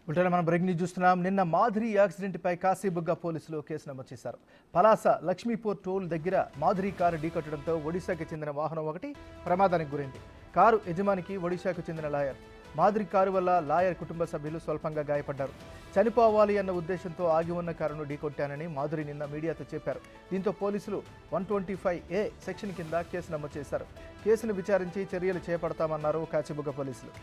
Bulletin మనం break news చూస్తున్నాం. నిన్న మాధురి యాక్సిడెంట్పై కాశీబుగ్గ పోలీసులు కేసు నమోదు చేశారు. పలాస లక్ష్మీపూర్ టోల్ దగ్గర మాధురి కారు ఢీకొట్టడంతో ఒడిశాకు చెందిన వాహనం ఒకటి ప్రమాదానికి గురైంది. కారు యజమానికి ఒడిశాకు చెందిన లాయర్. మాధురి కారు వల్ల లాయర్ కుటుంబ సభ్యులు స్వల్పంగా గాయపడ్డారు. చనిపోవాలి అన్న ఉద్దేశంతో ఆగి ఉన్న కారును ఢీకొట్టానని మాధురి నిన్న మీడియాతో చెప్పారు. దీంతో పోలీసులు 125A సెక్షన్ కింద కేసు నమోదు చేశారు. కేసును విచారించి చర్యలు చేపడతామన్నారు కాశీబుగ్గ పోలీసులు.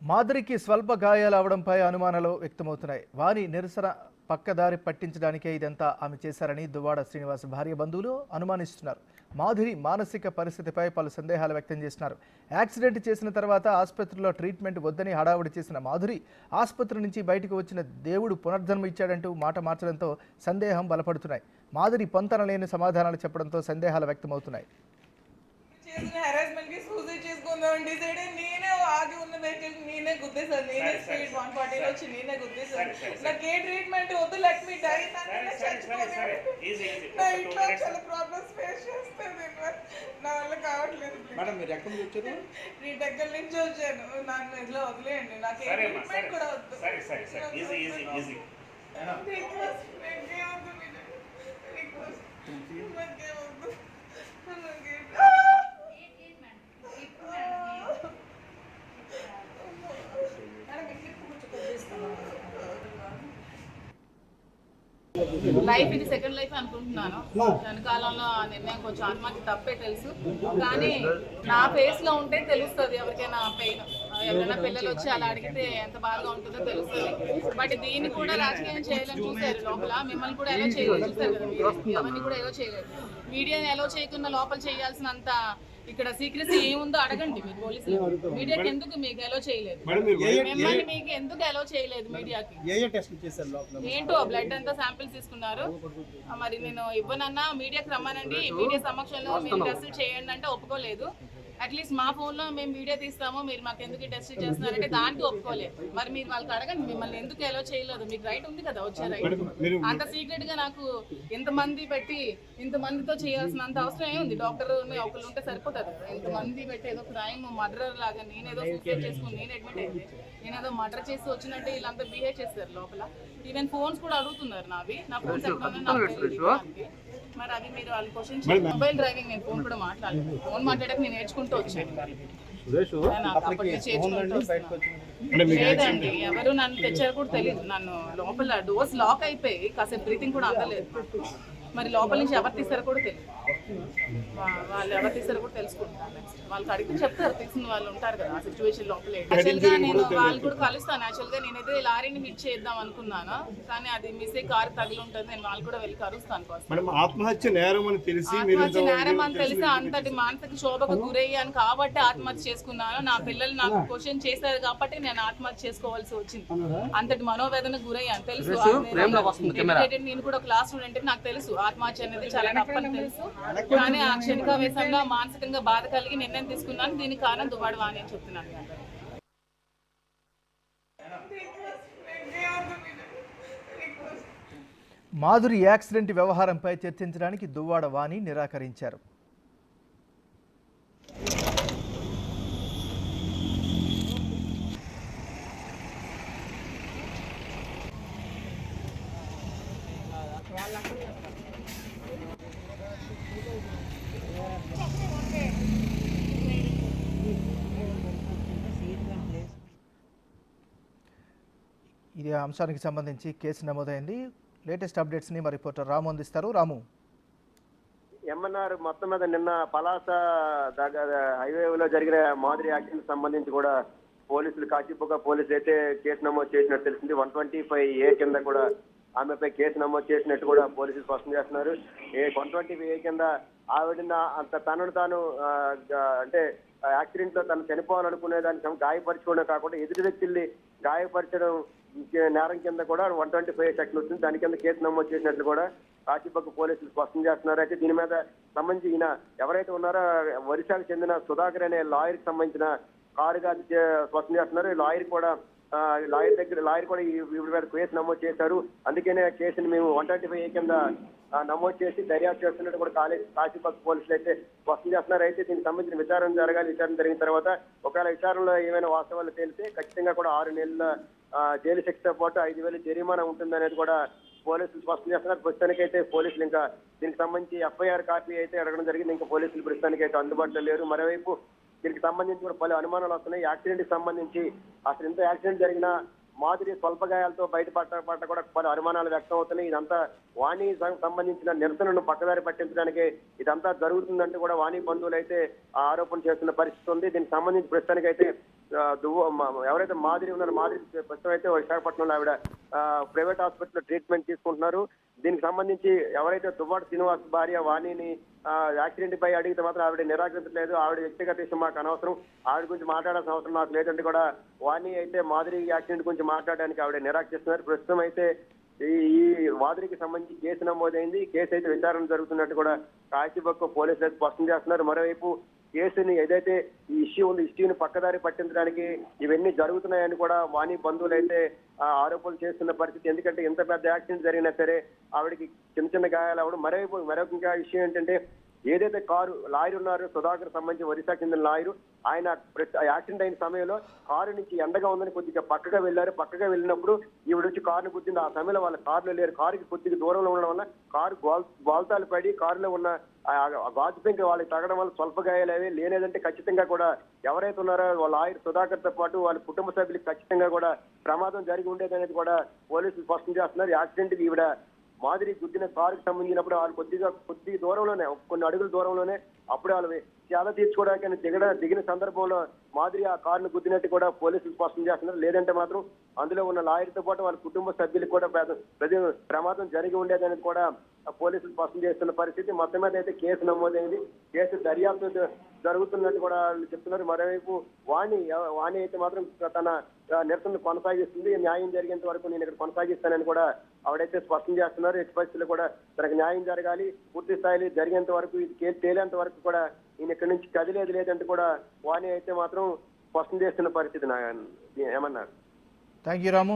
మాధురికి స్వల్ప గాయాలు అవడంపై అనుమానాలు వ్యక్తమవుతున్నాయి. వారి నిరసన పక్కదారి పట్టించడానికే ఇదంతా ఆమె చేశారని దువ్వాడ శ్రీనివాస్ భార్య బంధువులు అనుమానిస్తున్నారు. మాధురి మానసిక పరిస్థితిపై పలు సందేహాలు వ్యక్తం చేస్తున్నారు. యాక్సిడెంట్ చేసిన తర్వాత ఆసుపత్రిలో ట్రీట్మెంట్ వద్దని హడావుడి చేసిన మాధురి ఆసుపత్రి నుంచి బయటకు వచ్చిన దేవుడు పునర్జన్మ ఇచ్చాడంటూ మాట మార్చడంతో సందేహం బలపడుతున్నాయి. మాధురి పొంతన లేని సమాధానాలు చెప్పడంతో సందేహాలు వ్యక్తమవుతున్నాయి. ఆగి ఉన్న వెహికల్ నేనే గుద్దేశాను. నేనే స్పీడ్ 140 వచ్చి నేనే గుద్దేశాను. నాకు ఏ ట్రీట్మెంట్ వద్దు, లెట్ మీ డై. నా ఇంట్లో చాలా ప్రాబ్లమ్స్ ఫేస్ చేస్తాను. నా వల్ల కావట్లేదు. మేడం మీరు ఎక్కడి నుంచి వచ్చారు? నేను దగ్గర నుంచి వచ్చాను. నన్ను ఇట్లా వదిలేయండి. నాకు ఏ ట్రీట్మెంట్ కూడా వద్దు. లైఫ్ ఇది సెకండ్ లైఫ్ అనుకుంటున్నాను. వెనకాలంలో ఆ నిర్ణయం కొంచెం ఆత్మహత్య తప్పే తెలుసు, కానీ నా ఫేస్ లో ఉంటే తెలుస్తుంది ఎవరికైనా పెయిన్. ఎవరైనా పిల్లలు వచ్చి అలా అడిగితే ఎంత బాగా ఉంటుందో తెలుస్తుంది. బట్ దీన్ని కూడా రాజకీయం చేయాలని చూసారు లోపల. మిమ్మల్ని కూడా ఎలా చేయలేదు చూసారు కదా, ఎవరిని కూడా ఎలా చేయలేదు. మీడియాని ఎలా చేయకుండా లోపల చేయాల్సినంత ఇక్కడ సీక్రెసీ ఏముందో అడగండి మీరు పోలీసులు. మీడియాకి ఎందుకు మీకు ఎలా చేయలేదు, మిమ్మల్ని మీకు ఎందుకు ఎలా చేయలేదు మీడియాకి? ఏంటో బ్లడ్ అంతా శాంపిల్స్ తీసుకున్నారు. మరి నేను ఇవ్వనన్నా మీడియాకి రమ్మనండి, మీడియా సమక్షంలో మీరు టెస్ట్ చేయండి అంటే ఒప్పుకోలేదు. అట్లీస్ట్ మా ఫోన్లో మేము వీడియో తీస్తాము, మీరు మాకు ఎందుకు టెస్ట్ చేస్తున్నారంటే దానికి ఒప్పుకోలేదు. మరి మీరు వాళ్ళకి అడగండి మిమ్మల్ని ఎందుకు ఎలా చేయలేదు. మీకు రైట్ ఉంది కదా, వచ్చే రైట్. అంత సీక్రెట్ గా నాకు ఇంతమంది పెట్టి ఇంతమందితో చేయాల్సినంత అవసరం ఏముంది? డాక్టర్ ఒకళ్ళు ఉంటే సరిపోతుంది. ఇంతమంది పెట్టి ఏదో క్రైమ్ మర్డర్ లాగా నేనేదో సూసైడ్ చేసుకుని నేను అడ్మిట్ అయింది, నేనేదో మర్డర్ చేసి వచ్చినట్టు వీళ్ళంతా బిహేవ్ చేస్తారు లోపల. ఈవెన్ ఫోన్స్ కూడా అడుగుతున్నారు నావి. నా ఫోన్స్ ఎక్కడ మరి అది మీరు వాళ్ళు క్వశ్చన్. మొబైల్ డ్రైవింగ్ నేను ఫోన్ కూడా మాట్లాడలేదు. ఫోన్ మాట్లాడక నేను నేర్చుకుంటూ వచ్చాను. లేదండి, ఎవరు నన్ను తెచ్చారు కూడా తెలియదు. నన్ను లోపల డోర్స్ లాక్ అయిపోయి కాసేపు బ్రీతింగ్ కూడా అందలేదు. మరి లోపల నుంచి ఎవరు తీసారో కూడా తెలియదు. వాళ్ళు ఎవరు తీసారో కూడా తెలుసుకుంటాను. వాళ్ళకి అడిగితే చెప్తారు, తెలిసిన వాళ్ళు ఉంటారు కదా ఆ సిచ్యువేషన్ లోపల. యాక్చువల్గా నేను వాళ్ళు కూడా కలుస్తాను. యాక్చువల్గా నేనైతే లారీని హిట్ చేద్దాం అనుకున్నాను, కానీ అది మిస్టేక్ కారు తగిలి ఉంటుంది. నేను వాళ్ళు కూడా వెళ్ళి కలుస్తాను. ఆత్మహత్య నేరం అని తెలిసి అంతటి మానసిక శోభకు గురయ్యాను కాబట్టి ఆత్మహత్య చేసుకున్నాను. నా పిల్లలు నాకు క్వశ్చన్ చేశారు కాబట్టి నేను ఆత్మహత్య చేసుకోవాల్సి వచ్చింది. అంతటి మనోవేదనకు గురయ్యాను తెలుసు. నేను కూడా క్లాస్ స్టూడెంట్, నాకు తెలుసు ఆత్మహత్య అనేది చాలా తప్పని తెలుసు. కానీ ఆ క్షణికావేశంగా మానసికంగా బాధ కలిగి నిర్ణయం తీసుకున్నాను. దీనికి కారణం దువ్వాడ వాణి అని చెప్తున్నాను. మాధురి యాక్సిడెంట్ వ్యవహారంపై చర్చించడానికి దువ్వాడ వాణి నిరాకరించారు. ఇది అంశానికి సంబంధించి కేసు నమోదైంది. లేటెస్ట్ అప్డేట్స్ని మా రిపోర్టర్ రాము అందిస్తారు. రాము, ఎంఎన్ఆర్ మొత్తం మీద నిన్న పలాస హైవేలో జరిగిన మాధురి యాక్సిడెంట్ సంబంధించి కూడా పోలీసులు కాశీబుగ్గ పోలీసులు అయితే కేసు నమోదు చేసినట్టు తెలిసింది. 125A కింద కూడా ఆమెపై కేసు నమోదు చేసినట్టు కూడా పోలీసులు స్పష్టం చేస్తున్నారు. 125A కింద ఆవిడ తనను తాను అంటే యాక్సిడెంట్ లో తను చనిపోవాలనుకునే దానికి గాయపరచుకోవడం కాకుండా ఎదుటి వ్యక్తుల్ని గాయపరచడం నేరం కింద కూడా 125 సెక్షన్ వచ్చింది. దాని కింద కేసు నమోదు చేసినట్లు కూడా కాశీబొగ్గ పోలీసులు స్పష్టం చేస్తున్నారు. అయితే దీని మీద సంబంధించి ఈయన ఎవరైతే ఉన్నారో ఒరిస్సాకు చెందిన సుధాకర్ అనే లాయర్ కి సంబంధించిన కారుగా స్పష్టం చేస్తున్నారు. లాయర్ కూడా ఈ మీద కేసు నమోదు చేశారు. అందుకనే కేసుని మేము 125A కింద నమోదు చేసి దర్యాప్తు చేస్తున్నట్టు కూడా కాశీబొగ్గ పోలీసులు అయితే స్పష్టం చేస్తున్నారు. అయితే దీనికి సంబంధించిన విచారణ జరగాలి. విచారణ జరిగిన తర్వాత ఒకవేళ విచారణలో ఏమైనా వాస్తవాలు తేలితే ఖచ్చితంగా కూడా 6 నెలల జైలు శిక్షతో పాటు 5,000 జరిమానా ఉంటుందనేది కూడా పోలీసులు స్పష్టం చేస్తున్నారు. ప్రస్తుతానికైతే పోలీసులు ఇంకా దీనికి సంబంధించి FIR కాపీ అయితే అడగడం జరిగింది. ఇంకా పోలీసులు ప్రస్తుతానికైతే అందుబాటులో లేరు. మరోవైపు దీనికి సంబంధించి కూడా పలు అనుమానాలు వస్తున్నాయి. యాక్సిడెంట్ కి సంబంధించి అసలు ఇంత యాక్సిడెంట్ జరిగినా మాదిరి స్వల్ప గాయాలతో బయటపడ్డ కూడా పలు అనుమానాలు వ్యక్తం అవుతున్నాయి. ఇదంతా వాణి సంబంధించిన నిరసనను పక్కదారి పట్టించడానికి ఇదంతా జరుగుతుందంటే కూడా వాణి బంధువులు అయితే ఆరోపణ చేస్తున్న పరిస్థితి ఉంది. దీనికి సంబంధించి ప్రస్తుతానికి అయితే ఎవరైతే మాదిరి ఉన్నారో మాదిరి ప్రస్తుతం అయితే విశాఖపట్నంలో ఆవిడ ప్రైవేట్ హాస్పిటల్లో ట్రీట్మెంట్ తీసుకుంటున్నారు. దీనికి సంబంధించి ఎవరైతే దువ్వాడ శ్రీనివాస్ భార్య వాణిని యాక్సిడెంట్ పై అడిగితే మాత్రం ఆవిడ నిరాకరించలేదు. ఆవిడ వ్యక్తిగత విషయం మాకు అనవసరం, ఆవిడ గురించి మాట్లాడాల్సిన అవసరం నాకు లేదంటే కూడా వాణి అయితే మాదిరి యాక్సిడెంట్ గురించి మాట్లాడడానికి ఆవిడ నిరాకరిస్తున్నారు. ప్రస్తుతం అయితే ఈ మాదిరికి సంబంధించి కేసు నమోదైంది. కేసు అయితే విచారణ జరుగుతున్నట్టు కూడా కాశీబొగ్గ పోలీసులు స్పష్టం చేస్తున్నారు. మరోవైపు కేసుని ఏదైతే ఈ ఇష్యూ ఉంది, ఇష్యూని పక్కదారి పట్టించడానికి ఇవన్నీ జరుగుతున్నాయని కూడా వాణి బంధువులు అయితే ఆరోపణలు చేస్తున్న పరిస్థితి. ఎందుకంటే ఎంత పెద్ద యాక్సిడెంట్ జరిగినా సరే ఆవిడకి చిన్న గాయాలు అవ్వడం. మరొక ఇంకా విషయం ఏంటంటే ఏదైతే లాయర్ ఉన్నారు సుధాకర్ సంబంధించి ఒరిస్సా చెందిన లాయరు, ఆయన యాక్సిడెంట్ అయిన సమయంలో కారు నుంచి ఎండగా ఉందని కొద్దిగా పక్కగా వెళ్ళారు. పక్కగా వెళ్ళినప్పుడు ఈవిడ వచ్చి కారుని గుద్దింది. ఆ సమయంలో వాళ్ళ కారులో లేరు. కారుకి కొద్దిగా దూరంలో ఉండడం వల్ల కారు గోల్తాలు పడి కారులో ఉన్న గాజు పెంక వాళ్ళకి తగ్గడం వల్ల స్వల్ప గాయాలు లేనేదంటే ఖచ్చితంగా కూడా ఎవరైతే ఉన్నారో వాళ్ళ లాయర్ సుధాకర్ తో పాటు వాళ్ళ కుటుంబ సభ్యులకు ఖచ్చితంగా కూడా ప్రమాదం జరిగి ఉండేది అనేది కూడా పోలీసులు స్పష్టం చేస్తున్నారు. యాక్సిడెంట్ కి ఈవిడ మాదిరి గుద్దిన కారుకి సంబంధించినప్పుడు వాళ్ళు కొద్ది దూరంలోనే కొన్ని అడుగుల దూరంలోనే అప్పుడు వాళ్ళు చాలా తీర్చుకోవడానికి దిగిన సందర్భంలో మాదిరి ఆ కారును గుద్దినట్టు కూడా పోలీసులు స్పష్టం చేస్తున్నారు. లేదంటే మాత్రం అందులో ఉన్న లాయర్తో పాటు వాళ్ళ కుటుంబ సభ్యులకు కూడా ప్రమాదం జరిగి ఉండేదని కూడా పోలీసులు స్పష్టం చేస్తున్న పరిస్థితి. మొత్తం మీద అయితే కేసు నమోదైంది. కేసు దర్యాప్తు జరుగుతున్నట్టు కూడా చెప్తున్నారు. మరోవైపు వాణి అయితే మాత్రం తన నిరసన కొనసాగిస్తుంది. న్యాయం జరిగేంత వరకు నేను ఇక్కడ కొనసాగిస్తానని కూడా ఆవిడైతే స్పష్టం చేస్తున్నారు. ఎట్టి పరిస్థితుల్లో కూడా తనకు న్యాయం జరగాలి, పూర్తి స్థాయిలో జరిగేంత వరకు ఇది కేసు తేలేంత వరకు కూడా ఈయన ఇక్కడి నుంచి కదిలేదు లేదంటే కూడా వాణి అయితే మాత్రం స్పష్టం చేస్తున్న పరిస్థితి. ఏమన్నారు? Thank you Ramu.